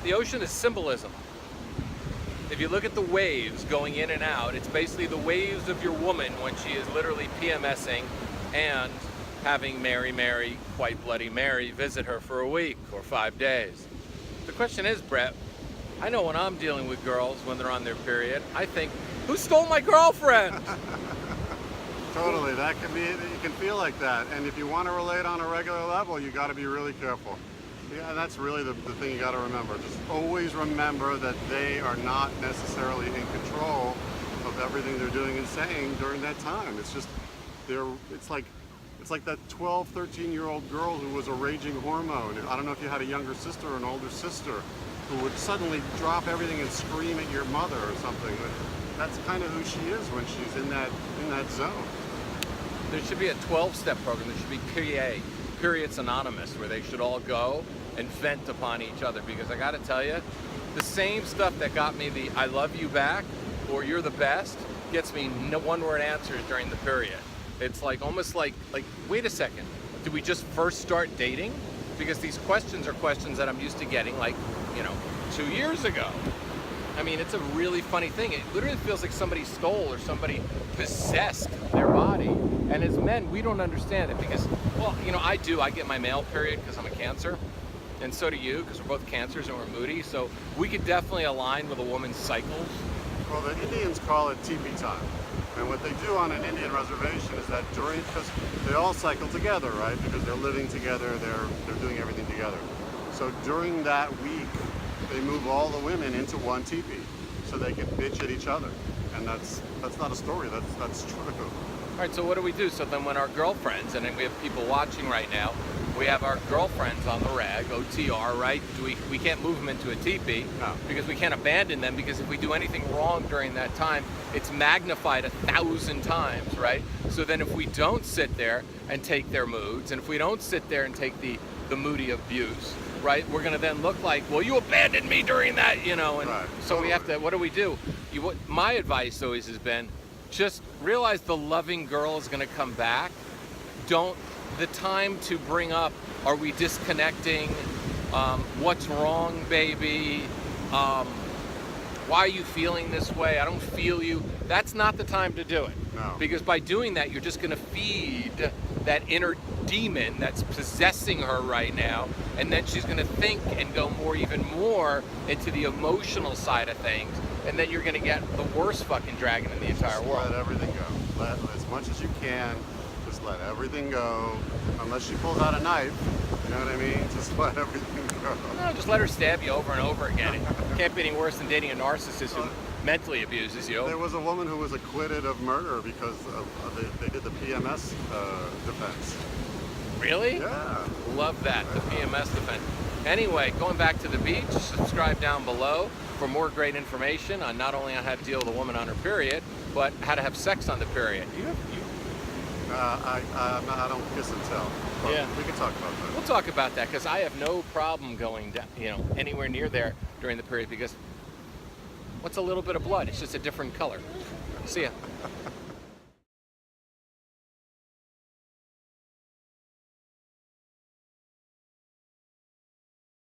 the ocean is symbolism. If you look at the waves going in and out, it's basically the waves of your woman when she is literally PMSing and having Mary, White Bloody Mary, visit her for a week or 5 days. The question is, Brett, I know when I'm dealing with girls when they're on their period, I think, who stole my girlfriend? Totally, that can be, you can feel like that. And if you want to relate on a regular level, you got to be really careful. Yeah, that's really the thing you got to remember. Just always remember that they are not necessarily in control of everything they're doing and saying during that time. It's just, it's like that 12, 13-year-old girl who was a raging hormone. I don't know if you had a younger sister or an older sister who would suddenly drop everything and scream at your mother or something. But that's kind of who she is when she's in that zone. There should be a 12-step program. There should be PA, Periods Anonymous, where they should all go and vent upon each other. Because I got to tell you, the same stuff that got me the I love you back or you're the best gets me one-word answers during the period. It's like almost like wait a second, did we just first start dating? Because these questions are questions that I'm used to getting 2 years ago. I mean, it's a really funny thing. It literally feels like somebody stole or somebody possessed their body. And as men, we don't understand it because, well, I get my male period because I'm a Cancer. And so do you, because we're both Cancers and we're moody. So we could definitely align with a woman's cycles. Well, the Indians call it teepee time. And what they do on an Indian reservation is that because they all cycle together, right? Because they're living together, they're doing everything together. So during that week, they move all the women into one teepee so they can bitch at each other. And that's not a story, that's true. All right, so what do we do? So then when our girlfriends, and we have people watching right now, we have our girlfriends on the rag, OTR, right? We can't move them into a teepee. No. Because we can't abandon them, because if we do anything wrong during that time, it's magnified 1,000 times, right? So then if we don't sit there and take their moods, and if we don't sit there and take the moody abuse, right, we're gonna then look like, well, you abandoned me during that, and right. so Totally. we have to, what do? My advice always has been, just realize the loving girl is gonna come back. The time to bring up, are we disconnecting? What's wrong, baby? Why are you feeling this way? I don't feel you. That's not the time to do it. No. Because by doing that, you're just gonna feed that inner demon that's possessing her right now, and then she's gonna think and go even more into the emotional side of things, and then you're gonna get the worst fucking dragon in the entire world. Let everything go. Let as much as you can. Just let everything go. Unless she pulls out a knife, you know what I mean? Just let everything go. No, just let her stab you over and over again. It can't be any worse than dating a narcissist who mentally abuses you. There was a woman who was acquitted of murder because they did the PMS defense. Really? Yeah. Love that, the PMS defense. Anyway, going back to the beach, subscribe down below for more great information on not only on how to deal with a woman on her period, but how to have sex on the period. I don't kiss and tell. But Yeah. we can talk about that. We'll talk about that, because I have no problem going down, anywhere near there during the period, because what's a little bit of blood? It's just a different color. See ya.